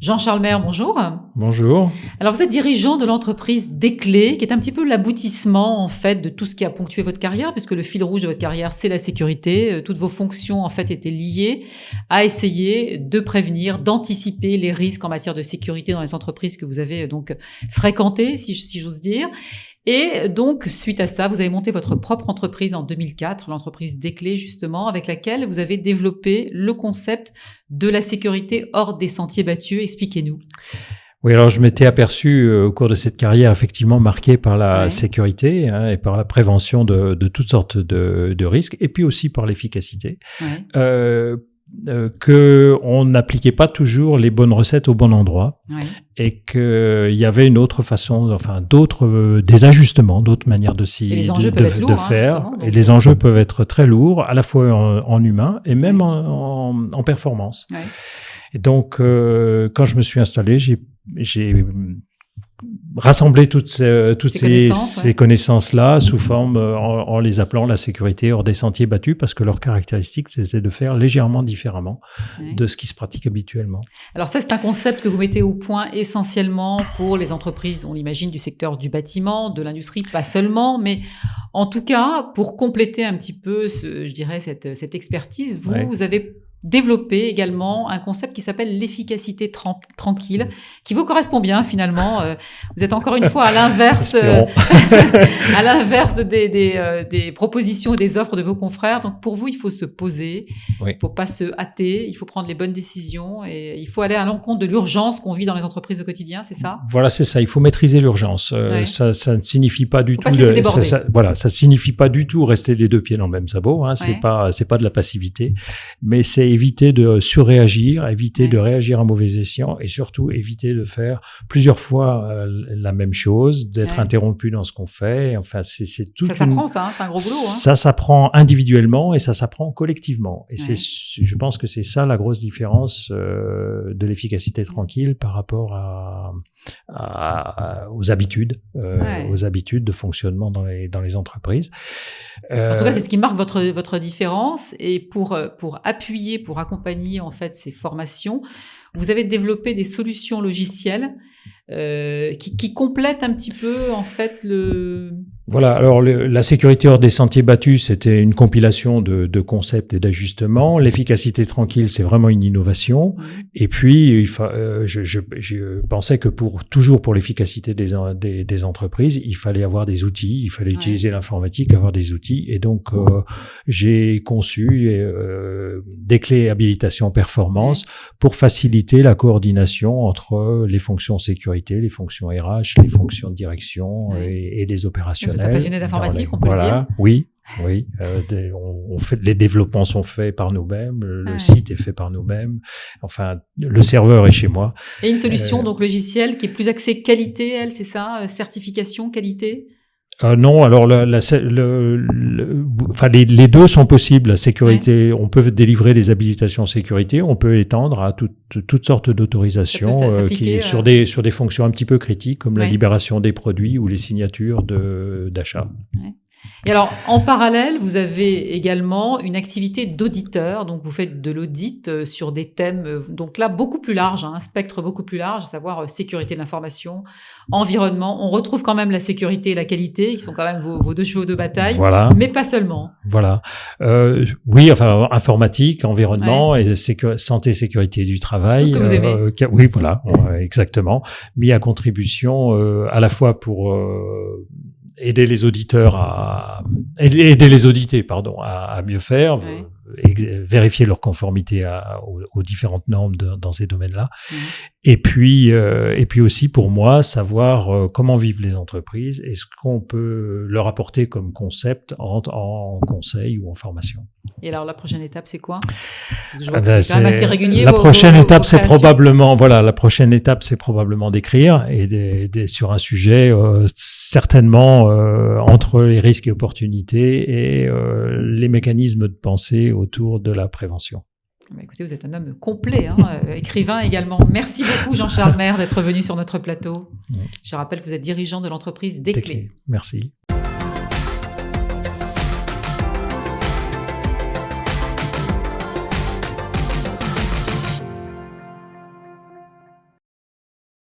Jean-Charles Maire, bonjour. Bonjour. Alors, vous êtes dirigeant de l'entreprise Desclés, qui est un petit peu l'aboutissement, en fait, de tout ce qui a ponctué votre carrière, puisque le fil rouge de votre carrière, c'est la sécurité. Toutes vos fonctions, en fait, étaient liées à essayer de prévenir, d'anticiper les risques en matière de sécurité dans les entreprises que vous avez donc fréquentées, si j'ose dire. Et donc, suite à ça, vous avez monté votre propre entreprise en 2004, l'entreprise Desclés, justement, avec laquelle vous avez développé le concept de la sécurité hors des sentiers battus. Expliquez-nous. Oui, alors je m'étais aperçu au cours de cette carrière effectivement marquée par la sécurité et par la prévention de toutes sortes de risques, et puis aussi par l'efficacité. Que on n'appliquait pas toujours les bonnes recettes au bon endroit, et qu'il y avait une autre façon, enfin des ajustements, d'autres manières de faire. Et les enjeux peuvent être très lourds, à la fois en humain et même en performance. Et donc, quand je me suis installé, j'ai rassembler toutes ces connaissances-là sous forme, en les appelant la sécurité hors des sentiers battus, parce que leur caractéristique, c'était de faire légèrement différemment de ce qui se pratique habituellement. Alors ça, c'est un concept que vous mettez au point essentiellement pour les entreprises, on l'imagine, du secteur du bâtiment, de l'industrie, pas seulement, mais en tout cas, pour compléter un petit peu, je dirais, cette expertise, vous avez développer également un concept qui s'appelle l'efficacité tranquille, qui vous correspond bien finalement. Vous êtes encore une fois à l'inverse, à l'inverse des propositions et des offres de vos confrères. Donc pour vous, il faut se poser, il faut pas se hâter, il faut prendre les bonnes décisions et il faut aller à l'encontre de l'urgence qu'on vit dans les entreprises au quotidien, c'est ça ? Voilà, c'est ça. Il faut maîtriser l'urgence. Ça ne signifie pas du tout ça signifie pas du tout rester les deux pieds dans le même sabot. C'est pas de la passivité, mais c'est éviter de surréagir, éviter de réagir à mauvais escient, et surtout éviter de faire plusieurs fois la même chose, d'être interrompu dans ce qu'on fait. Enfin, c'est tout. Ça s'apprend, c'est un gros boulot. Ça s'apprend individuellement et ça s'apprend collectivement. Et je pense que c'est ça la grosse différence de l'efficacité tranquille par rapport aux habitudes, aux habitudes de fonctionnement dans les entreprises. En tout cas, c'est ce qui marque votre différence. Et pour appuyer, pour accompagner en fait ces formations, vous avez développé des solutions logicielles qui complètent un petit peu en fait le... Voilà, alors la sécurité hors des sentiers battus, c'était une compilation de concepts et d'ajustements. L'efficacité tranquille, c'est vraiment une innovation. Et puis, je pensais que toujours pour l'efficacité des entreprises, il fallait avoir des outils, il fallait utiliser l'informatique, avoir des outils. Et donc, j'ai conçu Desclés habilitation performance pour faciliter la coordination entre les fonctions sécurité, les fonctions RH, les fonctions de direction et les opérationnels. Vous êtes un passionné d'informatique, on peut le dire. Oui. Les développements sont faits par nous-mêmes, le site est fait par nous-mêmes. Enfin, le serveur est chez moi. Et une solution donc logicielle qui est plus axée qualité, c'est ça, certification qualité. Non, alors les deux sont possibles. La sécurité, on peut délivrer des habilitations sécurité, on peut étendre à toutes sortes d'autorisations sur des fonctions un petit peu critiques comme la libération des produits ou les signatures d'achat. Et alors, en parallèle, vous avez également une activité d'auditeur. Donc, vous faites de l'audit sur des thèmes, donc là, beaucoup plus large, un spectre beaucoup plus large, à savoir sécurité de l'information, environnement. On retrouve quand même la sécurité et la qualité, qui sont quand même vos deux chevaux de bataille, mais pas seulement. Voilà. Informatique, environnement et santé, sécurité du travail. Tout ce que vous aimez. Oui, voilà, exactement. Mis à contribution à la fois pour... aider les audités, à mieux faire, vérifier leur conformité aux différentes normes dans ces domaines-là. Et puis aussi pour moi, savoir comment vivent les entreprises et ce qu'on peut leur apporter comme concept en conseil ou en formation. Et alors la prochaine étape, c'est quoi ? Parce que je vois que c'est quand même assez régulier. La prochaine étape, c'est probablement d'écrire et sur un sujet certainement entre les risques et opportunités et les mécanismes de pensée autour de la prévention. Écoutez, vous êtes un homme complet, écrivain également. Merci beaucoup Jean-Charles Maire d'être venu sur notre plateau. Je rappelle que vous êtes dirigeant de l'entreprise Desclés. Merci.